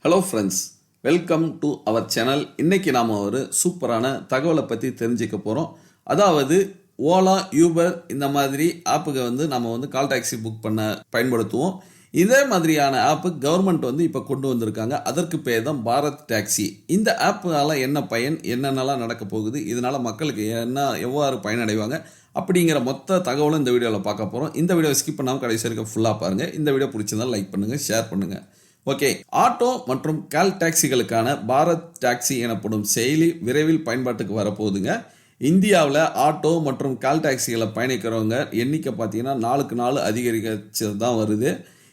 Hello friends, welcome to our channel. இன்றைக்கி நாம் ஒரு சூப்பரான தகவலை பற்றி தெரிஞ்சுக்க போகிறோம். அதாவது ஓலா, யூபர் இந்த மாதிரி ஆப்புக்கு நம்ம கால் டாக்ஸி புக் பண்ண பயன்படுத்துவோம். இதே மாதிரியான ஆப்பு கவர்மெண்ட் இப்போ கொண்டு வந்திருக்காங்க. அதற்கு பேர் தான் பாரத் டாக்ஸி. இந்த ஆப்புனால என்ன பயன், என்னென்னலாம் நடக்க போகுது, இதனால் மக்களுக்கு எவ்வாறு பயனடைவாங்க அப்படிங்கிற மொத்த தகவலும் இந்த வீடியோவில் பார்க்க போகிறோம். இந்த வீடியோவை ஸ்கிப் பண்ணாமல் கடைசி வரைக்கும் ஃபுல்லாக பாருங்கள். இந்த வீடியோ பிடிச்சிருந்தால் லைக் பண்ணுங்கள், ஷேர் பண்ணுங்கள். ஓகே, ஆட்டோ மற்றும் கால் டாக்ஸிகளுக்கான பாரத் டாக்ஸி எனப்படும் செயலி விரைவில் பயன்பாட்டுக்கு வரப்போகுதுங்க. இந்தியாவில் ஆட்டோ மற்றும் கால் டாக்ஸிகளை பயணிக்கிறவங்க எண்ணிக்கை பார்த்தீங்கன்னா நாளுக்கு நாள் அதிகரிச்சு தான் வருது.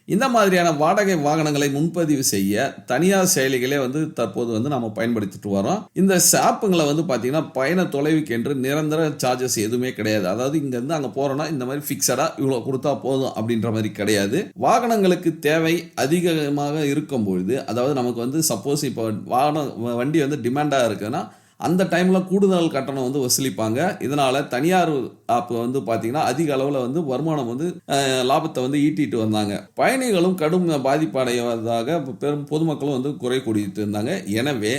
இந்த மாதிரியான வாடகை வாகனங்களை முன்பதிவு செய்ய தனியார் செயலிகளே தற்போது நம்ம பயன்படுத்திட்டு வரோம். இந்த ஆப்புங்களை பார்த்தீங்கன்னா பயண தொலைவுக்கு என்று நிரந்தர சார்ஜஸ் எதுவுமே கிடையாது. அதாவது இங்கேருந்து அங்கே போகிறோன்னா இந்த மாதிரி ஃபிக்ஸடாக இவ்வளோ கொடுத்தா போதும் அப்படின்ற மாதிரி கிடையாது. வாகனங்களுக்கு தேவை அதிகமாக இருக்கும் பொழுது, அதாவது நமக்கு சப்போஸ் இப்போ வண்டி டிமாண்டாக இருக்குதுன்னா அந்த டைமில் கூடுதல் கட்டணம் வசூலிப்பாங்க. இதனால் தனியார் ஆப்பு பார்த்தீங்கன்னா அதிக அளவில் வருமானம் லாபத்தை ஈட்டிட்டு வந்தாங்க. பயணிகளும் கடும் பாதிப்படைவதாக பெரும் பொதுமக்களும் குறை கூடிட்டு இருந்தாங்க. எனவே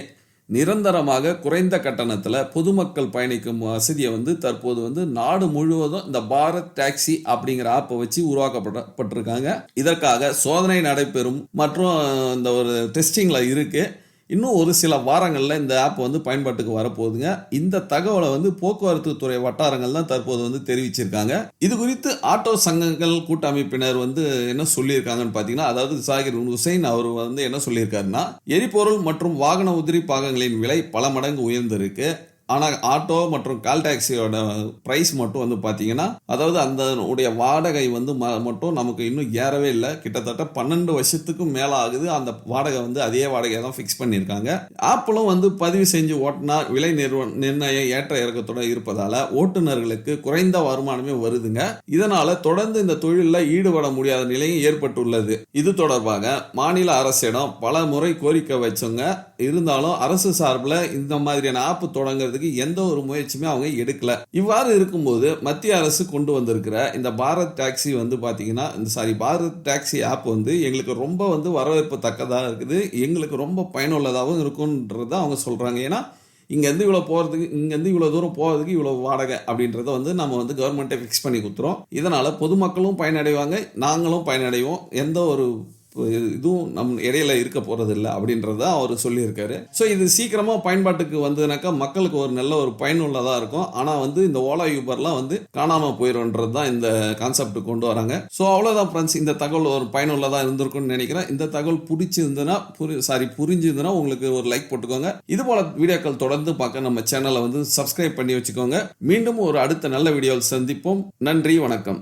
நிரந்தரமாக குறைந்த கட்டணத்தில் பொதுமக்கள் பயணிக்கும் வசதியை தற்போது நாடு முழுவதும் இந்த பாரத் டாக்ஸி அப்படிங்கிற ஆப்பை வச்சு உருவாக்கப்பட்டிருக்காங்க. இதற்காக சோதனை நடைபெறும் மற்றும் இந்த ஒரு டெஸ்டிங்கில் இருக்குது. இன்னும் ஒரு சில வாரங்களில் இந்த ஆப் பயன்பாட்டுக்கு வரப்போகுதுங்க. இந்த தகவலை போக்குவரத்து துறை வட்டாரங்கள் தான் தற்போது தெரிவிச்சிருக்காங்க. இது குறித்து ஆட்டோ சங்கங்கள் கூட்டமைப்பினர் என்ன சொல்லியிருக்காங்கன்னு பார்த்தீங்கன்னா, அதாவது ஜாகிர் ஹுசைன் அவர் என்ன சொல்லியிருக்காருன்னா, எரிபொருள் மற்றும் வாகன உதிரி பாகங்களின் விலை பல மடங்கு உயர்ந்திருக்கு. ஆனால் ஆட்டோ மற்றும் கால் டாக்ஸியோட ப்ரைஸ் மட்டும் பார்த்தீங்கன்னா, அதாவது அந்த உடைய வாடகை மட்டும் நமக்கு இன்னும் ஏறவே இல்லை. கிட்டத்தட்ட 12 வருஷத்துக்கும் மேலே ஆகுது. அந்த வாடகை அதே வாடகையை தான் ஃபிக்ஸ் பண்ணியிருக்காங்க. ஆப்பிளும் பதிவு செஞ்சு ஓட்டுனா விலை நிர்ணயம் ஏற்ற இறக்கத்தோட இருப்பதால் ஓட்டுநர்களுக்கு குறைந்த வருமானமே வருதுங்க. இதனால தொடர்ந்து இந்த தொழிலில் ஈடுபட முடியாத நிலையும் ஏற்பட்டுள்ளது. இது தொடர்பாக மாநில அரசிடம் பல முறை கோரிக்கை வச்சவங்க, இருந்தாலும் அரசு சார்பில் இந்த மாதிரியான ஆப்பு தொடங்குறதுக்கு எந்த ஒரு முயற்சியுமே அவங்க எடுக்கல. இவ்வாறு இருக்கும்போது மத்திய அரசு கொண்டு வந்திருக்கிற இந்த பாரத் டாக்ஸி பாத்தீங்கன்னா பாரத் டாக்ஸி ஆப் எங்களுக்கு ரொம்ப வரவேற்பு தக்கதாக இருக்குது, எங்களுக்கு ரொம்ப பயனுள்ளதாகவும் இருக்கும்ன்றத அவங்க சொல்றாங்க. ஏன்னா இங்கேருந்து இவ்வளோ போகிறதுக்கு, இங்கேருந்து இவ்வளோ தூரம் போகிறதுக்கு இவ்வளோ வாடகை அப்படின்றத நம்ம கவர்மெண்ட்டை ஃபிக்ஸ் பண்ணி கொடுத்துறோம். இதனால் பொதுமக்களும் பயனடைவாங்க, நாங்களும் பயனடைவோம். எந்த ஒரு இதுவும் இடையில இருக்க போறது இல்லை அப்படின்றத அவர் சொல்லியிருக்காரு. ஸோ இது சீக்கிரமா பயன்பாட்டுக்கு வந்ததுனாக்கா மக்களுக்கு ஒரு நல்ல ஒரு பயனுள்ளதா இருக்கும். ஆனால் இந்த ஓலா யூபர்லாம் காணாம போயிடும்ன்றது தான் இந்த கான்செப்ட் கொண்டு வராங்க. ஸோ அவ்வளோதான் ஃப்ரெண்ட்ஸ், இந்த தகவல் ஒரு பயனுள்ளதா இருந்திருக்கும்னு நினைக்கிறேன். இந்த தகவல் பிடிச்சிருந்ததுன்னா புரிஞ்சுதுன்னா உங்களுக்கு ஒரு லைக் போட்டுக்கோங்க. இது போல வீடியோக்கள் தொடர்ந்து பார்க்க நம்ம சேனலை சப்ஸ்கிரைப் பண்ணி வச்சுக்கோங்க. மீண்டும் ஒரு அடுத்த நல்ல வீடியோவில் சந்திப்போம். நன்றி, வணக்கம்.